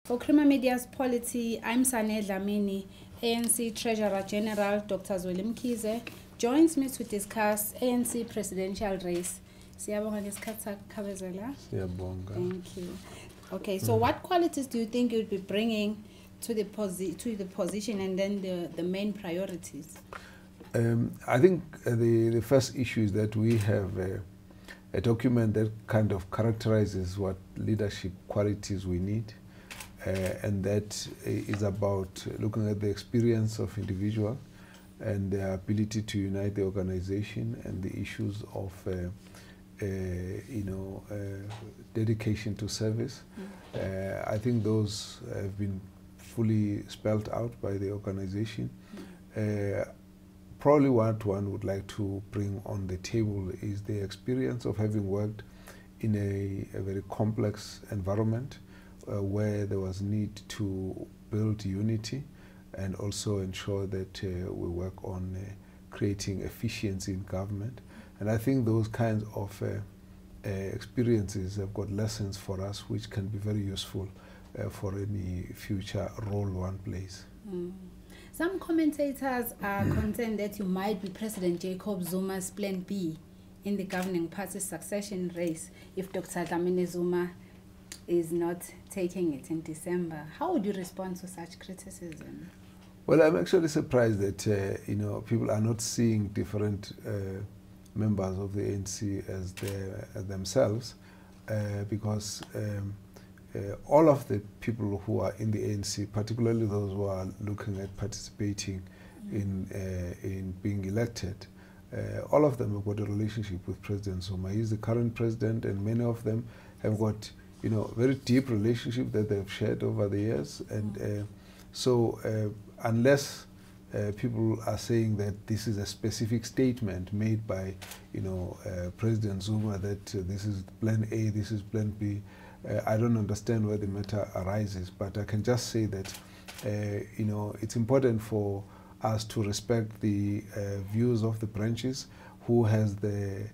For Crema Media's Polity, I'm Sane Dhlamini. ANC Treasurer General Dr Zweli Mkhize joins me to discuss ANC Presidential race. Siyabonga ngesikhathi sakukhabezela. Siyabonga. Thank you. Okay, so what qualities do you think you'd be bringing to the position, and then the main priorities? I think the first issue is that we have a document that kind of characterizes what leadership qualities we need, and that is about looking at the experience of individual and their ability to unite the organization and the issues of dedication to service. I think those have been fully spelled out by the organization. Probably what one would like to bring on the table is the experience of having worked in a very complex environment where there was need to build unity and also ensure that we work on creating efficiency in government. And I think those kinds of experiences have got lessons for us which can be very useful for any future role one plays. Some commentators are concerned that you might be President Jacob Zuma's plan B in the governing party's succession race if Dr. Dhlamini Zuma is not taking it in December. How would you respond to such criticism? Well, I'm actually surprised that people are not seeing different members of the ANC as themselves, because all of the people who are in the ANC, particularly those who are looking at participating in being elected, all of them have got a relationship with President Zuma. He's the current president, and many of them have got very deep relationship that they've shared over the years. And so unless people are saying that this is a specific statement made by President Zuma that this is plan A, this is plan B, I don't understand where the matter arises. But I can just say that it's important for us to respect the views of the branches who have the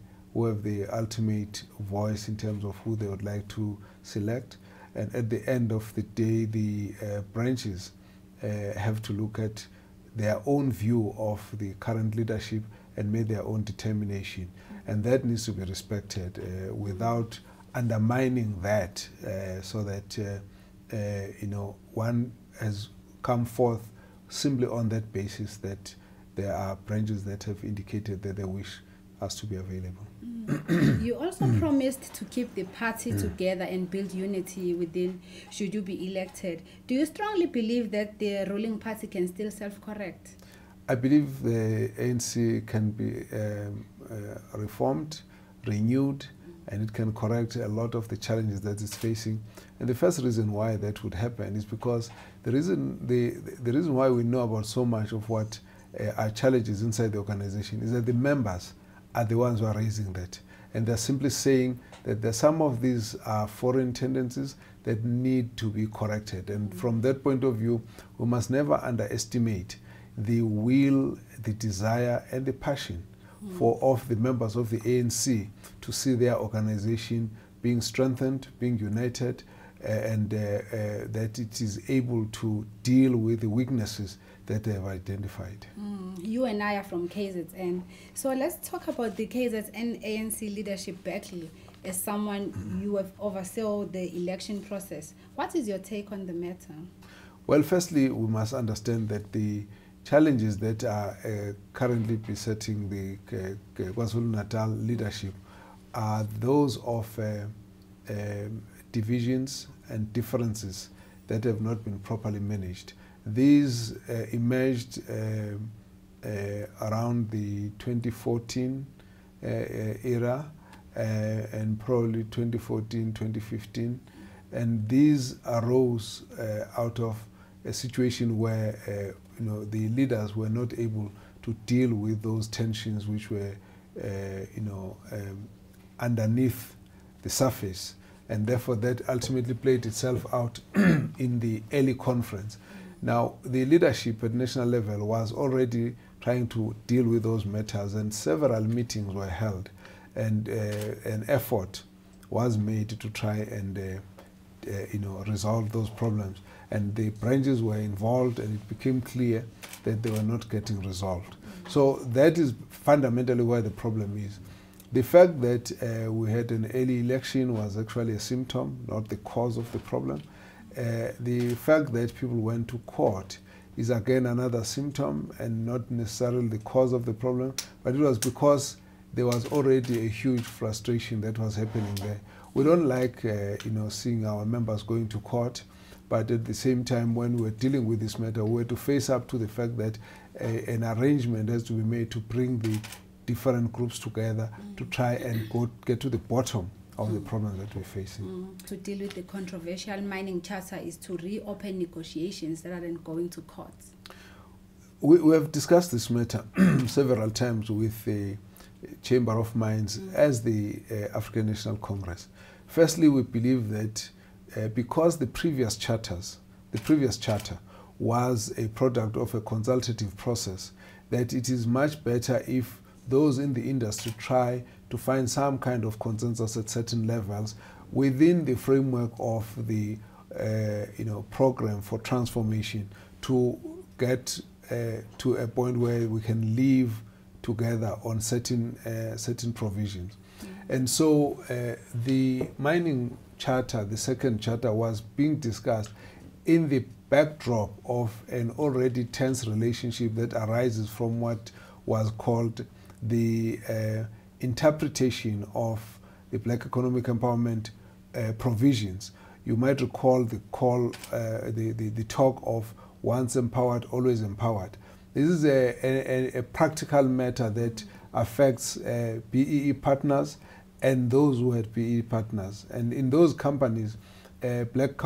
ultimate voice in terms of who they would like to select. And at the end of the day, the branches have to look at their own view of the current leadership and make their own determination. And that needs to be respected without undermining that, so that one has come forth simply on that basis that there are branches that have indicated that they wish us to be available. You also promised to keep the party together and build unity within should you be elected. Do you strongly believe that the ruling party can still self-correct? I believe the ANC can be reformed, renewed, and it can correct a lot of the challenges that it's facing. And the first reason why that would happen is because the reason why we know about so much of what are challenges inside the organization is that the members are the ones who are raising that. And they're simply saying that some of these are foreign tendencies that need to be corrected. And from that point of view, we must never underestimate the will, the desire, and the passion of the members of the ANC to see their organization being strengthened, being united, and that it is able to deal with the weaknesses that they have identified. You and I are from KZN, so let's talk about the KZN ANC leadership battle. As someone, you have oversaw the election process. What is your take on the matter? Well, firstly, we must understand that the challenges that are currently besetting the KwaZulu-Natal leadership are those of divisions and differences that have not been properly managed. These emerged around the 2014 era and probably 2014, 2015. And these arose out of a situation where the leaders were not able to deal with those tensions which were underneath the surface. And therefore that ultimately played itself out in the early conference. Now, the leadership at national level was already trying to deal with those matters, and several meetings were held, and an effort was made to try and resolve those problems. And the branches were involved, and it became clear that they were not getting resolved. So that is fundamentally where the problem is. The fact that we had an early election was actually a symptom, not the cause of the problem. The fact that people went to court is again another symptom and not necessarily the cause of the problem, but it was because there was already a huge frustration that was happening there. We don't like seeing our members going to court, but at the same time, when we were dealing with this matter, we had to face up to the fact that an arrangement has to be made to bring the different groups together to try and get to the bottom of the problem that we're facing. To deal with the controversial mining charter is to reopen negotiations rather than going to courts. We have discussed this matter several times with the Chamber of Mines as the African National Congress. Firstly, we believe that because the previous charter was a product of a consultative process, that it is much better if those in the industry try to find some kind of consensus at certain levels within the framework of the program for transformation to get to a point where we can live together on certain provisions. And so the mining charter, the second charter, was being discussed in the backdrop of an already tense relationship that arises from what was called the interpretation of the Black Economic Empowerment provisions. You might recall the talk of once empowered, always empowered. This is a practical matter that affects BEE partners and those who had BEE partners. And in those companies, black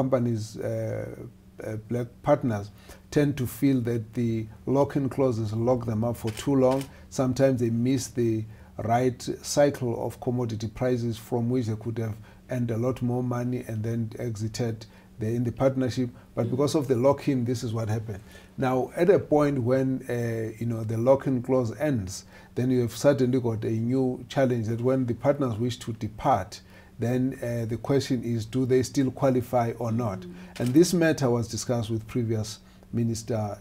partners tend to feel that the lock-in clauses lock them up for too long. Sometimes they miss the right cycle of commodity prices from which they could have earned a lot more money and then exited in the partnership. But because of the lock-in, this is what happened. Now, at a point when the lock-in clause ends, then you have suddenly got a new challenge that when the partners wish to depart, then the question is, do they still qualify or not? And this matter was discussed with previous Minister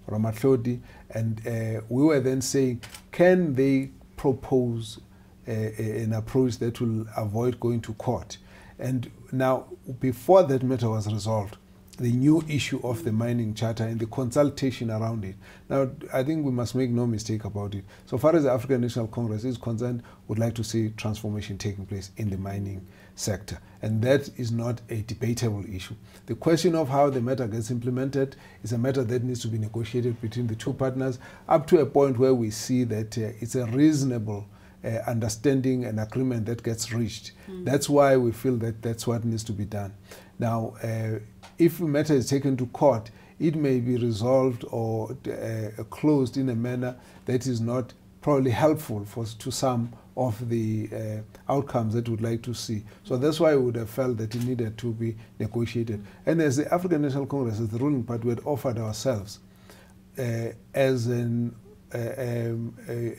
Ramatlhodi, and we were then saying, can they propose an approach that will avoid going to court? And now, before that matter was resolved, the new issue of the mining charter and the consultation around it. Now, I think we must make no mistake about it. So far as the African National Congress is concerned, would like to see transformation taking place in the mining sector. And that is not a debatable issue. The question of how the matter gets implemented is a matter that needs to be negotiated between the two partners up to a point where we see that it's a reasonable understanding and agreement that gets reached. That's why we feel that that's what needs to be done. Now, if a matter is taken to court, it may be resolved or closed in a manner that is not probably helpful to some of the outcomes that we'd like to see. So that's why we would have felt that it needed to be negotiated. And as the African National Congress, as the ruling party, we had offered ourselves as a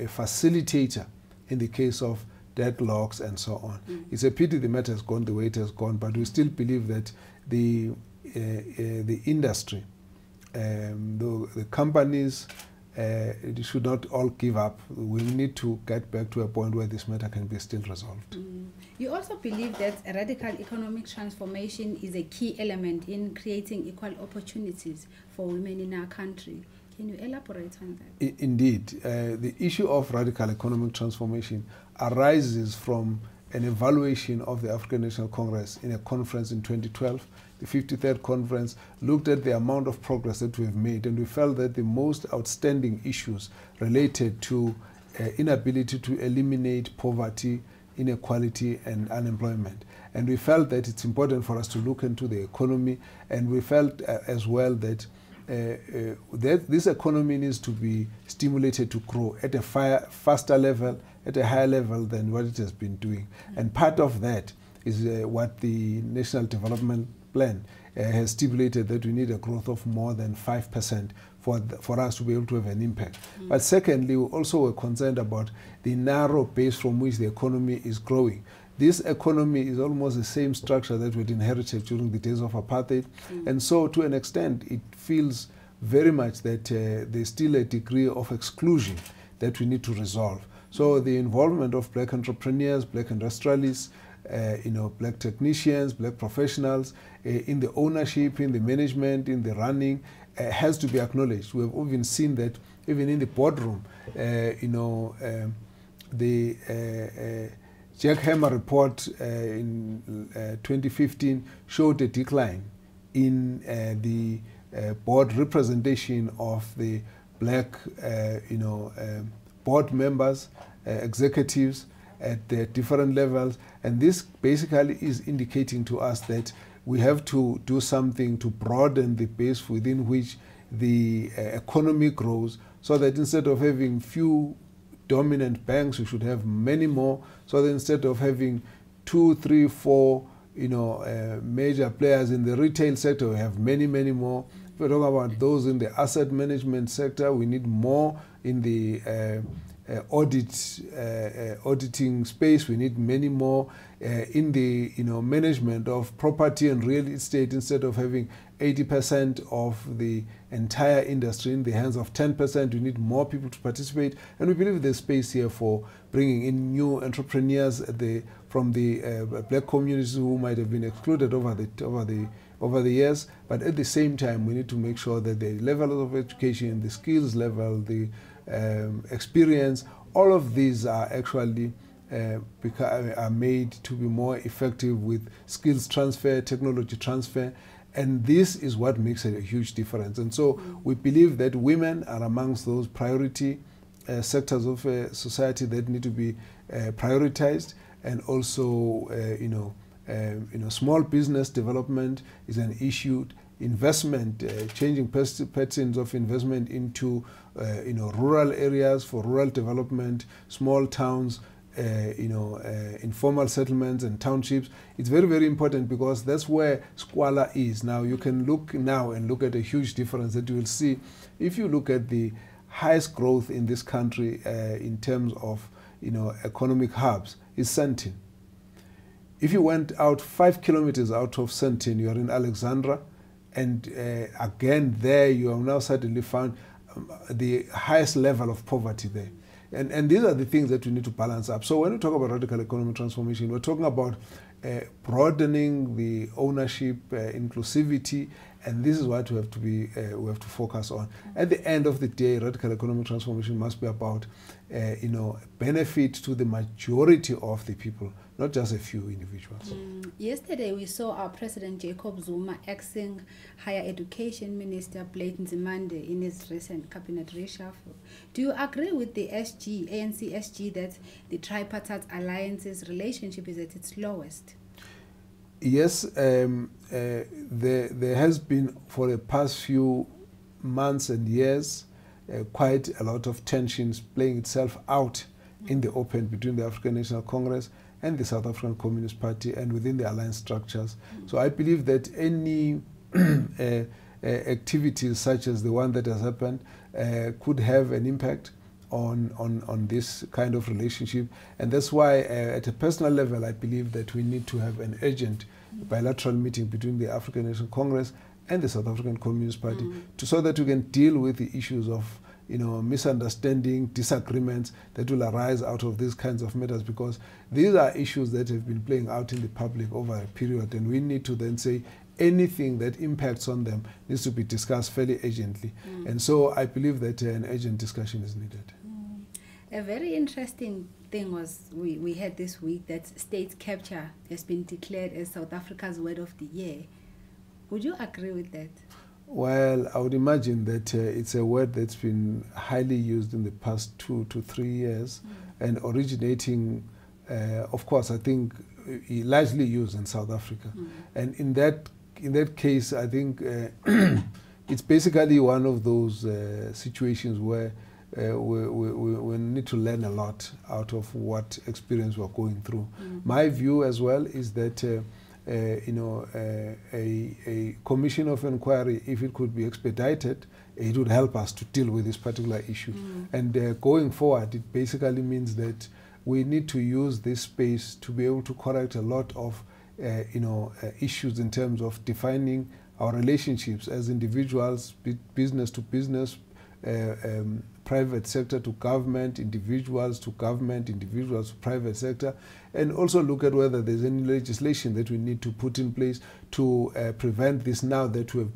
facilitator in the case of deadlocks and so on. It's a pity the matter has gone the way it has gone, but we still believe that the industry, the companies, should not all give up. We need to get back to a point where this matter can be still resolved. You also believe that a radical economic transformation is a key element in creating equal opportunities for women in our country. Can you elaborate on that? Indeed. The issue of radical economic transformation arises from an evaluation of the African National Congress in a conference in 2012. The 53rd conference looked at the amount of progress that we've made, and we felt that the most outstanding issues related to inability to eliminate poverty, inequality, and unemployment. And we felt that it's important for us to look into the economy, and we felt as well that this economy needs to be stimulated to grow at a faster level, at a higher level than what it has been doing. And part of that is what the National Development Plan has stipulated, that we need a growth of more than 5% for us to be able to have an impact. But secondly, we also were concerned about the narrow base from which the economy is growing. this economy is almost the same structure that we'd inherited during the days of apartheid. And so to an extent, it feels very much that there's still a degree of exclusion that we need to resolve. So the involvement of black entrepreneurs, black industrialists, black technicians, black professionals in the ownership, in the management, in the running, has to be acknowledged. We have even seen that even in the boardroom, the Jack Hammer report in 2015 showed a decline in the board representation of the black, board members, executives at the different levels. And this basically is indicating to us that we have to do something to broaden the base within which the economy grows, so that instead of having few dominant banks, we should have many more, so that instead of having 2, 3, 4 major players in the retail sector, we have many, many more. If we're talking about those in the asset management sector, we need more in the auditing space. We need many more in the management of property and real estate. Instead of having 80% of the entire industry in the hands of 10%, we need more people to participate. And we believe there's space here for bringing in new entrepreneurs from the black communities who might have been excluded over the years. But at the same time, we need to make sure that the level of education, the skills level, the experience, all of these are actually are made to be more effective with skills transfer, technology transfer, and this is what makes a huge difference. And so we believe that women are amongst those priority sectors of society that need to be prioritized, and also small business development is an issue. Investment, changing patterns of investment into rural areas for rural development, small towns, informal settlements and townships. It's very, very important, because that's where squalor is. Now you can look now and look at a huge difference that you will see if you look at the highest growth in this country in terms of economic hubs is Sane. If you went out 5 kilometers out of Sane, you are in Alexandra. And again, there you have now suddenly found the highest level of poverty there. And these are the things that we need to balance up. So when we talk about radical economic transformation, we're talking about broadening the ownership, inclusivity, and this is what we have to focus on. At the end of the day, radical economic transformation must be about benefit to the majority of the people, not just a few individuals. Yesterday we saw our President Jacob Zuma axing Higher Education Minister Blade Nzimande in his recent cabinet reshuffle. Do you agree with the ANC SG, that the tripartite alliance's relationship is at its lowest? Yes, there has been for the past few months and years quite a lot of tensions playing itself out in the open between the African National Congress and the South African Communist Party and within the alliance structures. So I believe that any activities such as the one that has happened could have an impact on this kind of relationship. And that's why at a personal level, I believe that we need to have an urgent bilateral meeting between the African National Congress and the South African Communist Party so that we can deal with the issues of misunderstanding, disagreements that will arise out of these kinds of matters, because these are issues that have been playing out in the public over a period, and we need to then say anything that impacts on them needs to be discussed fairly urgently. And so I believe that an urgent discussion is needed. A very interesting thing was we had this week that state capture has been declared as South Africa's word of the year. Would you agree with that? Well, I would imagine that it's a word that's been highly used in the past 2 to 3 years, and originating, of course, I think largely used in South Africa. And in that case, I think it's basically one of those situations where we need to learn a lot out of what experience we're going through. My view as well is that a commission of inquiry, if it could be expedited, it would help us to deal with this particular issue. And going forward, it basically means that we need to use this space to be able to correct a lot of issues in terms of defining our relationships as individuals, business to business, private sector to government, individuals to government, individuals to private sector, and also look at whether there's any legislation that we need to put in place to prevent this now that we've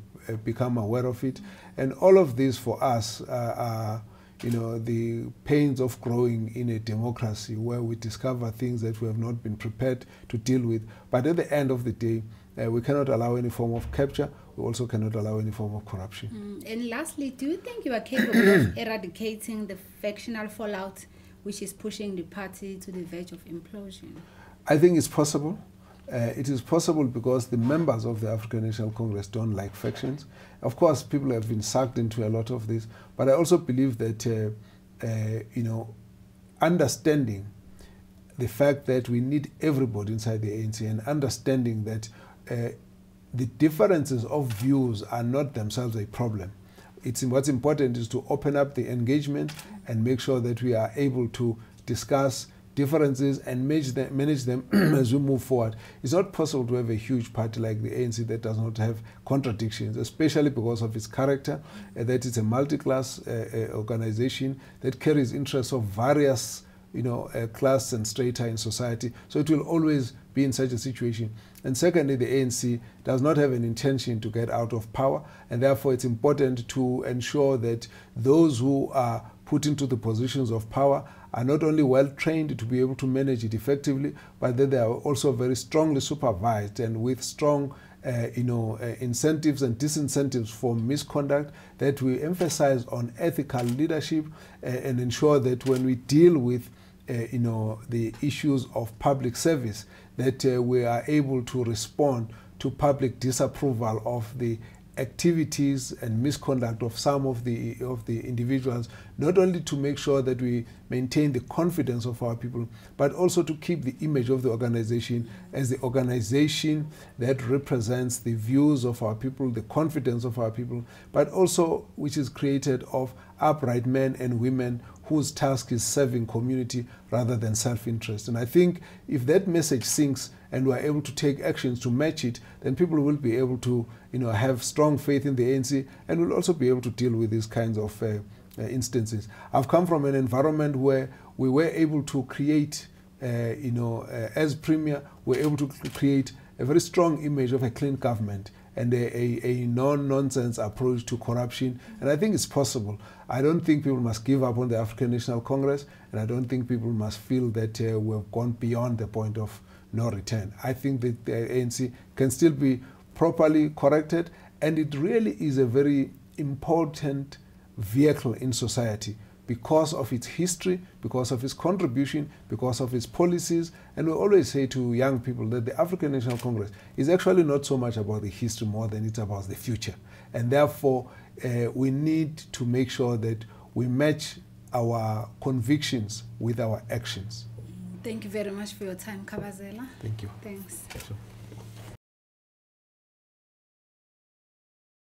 become aware of it. And all of these for us are the pains of growing in a democracy where we discover things that we have not been prepared to deal with. But at the end of the day, we cannot allow any form of capture. We also cannot allow any form of corruption. And lastly, do you think you are capable of eradicating the factional fallout which is pushing the party to the verge of implosion? I think it's possible. It is possible because the members of the African National Congress don't like factions. Of course, people have been sucked into a lot of this, but I also believe that, understanding the fact that we need everybody inside the ANC and understanding that the differences of views are not themselves a problem. What's important is to open up the engagement and make sure that we are able to discuss differences and manage them as we move forward. It's not possible to have a huge party like the ANC that does not have contradictions, especially because of its character, that it's a multi-class organization that carries interests of various class and strata in society. So it will always be in such a situation. And secondly, the ANC does not have an intention to get out of power, and therefore it's important to ensure that those who are put into the positions of power are not only well trained to be able to manage it effectively, but that they are also very strongly supervised and with strong incentives and disincentives for misconduct, that we emphasize on ethical leadership and ensure that when we deal with the issues of public service, that we are able to respond to public disapproval of the activities and misconduct of some of the individuals, not only to make sure that we maintain the confidence of our people, but also to keep the image of the organization as the organization that represents the views of our people, the confidence of our people, but also which is created of upright men and women whose task is serving community rather than self-interest. And I think if that message sinks and we are able to take actions to match it, then people will be able to have strong faith in the ANC and will also be able to deal with these kinds of instances. I've come from an environment where we were able to create, as Premier, we're able to create a very strong image of a clean government and a non-nonsense approach to corruption. And I think it's possible. I don't think people must give up on the African National Congress, and I don't think people must feel that we've gone beyond the point of no return. I think that the ANC can still be properly corrected, and it really is a very important vehicle in society because of its history, because of its contribution, because of its policies. And we always say to young people that the African National Congress is actually not so much about the history more than it's about the future. And therefore, we need to make sure that we match our convictions with our actions. Thank you very much for your time, Kabazela. Thank you. Thanks. Sure.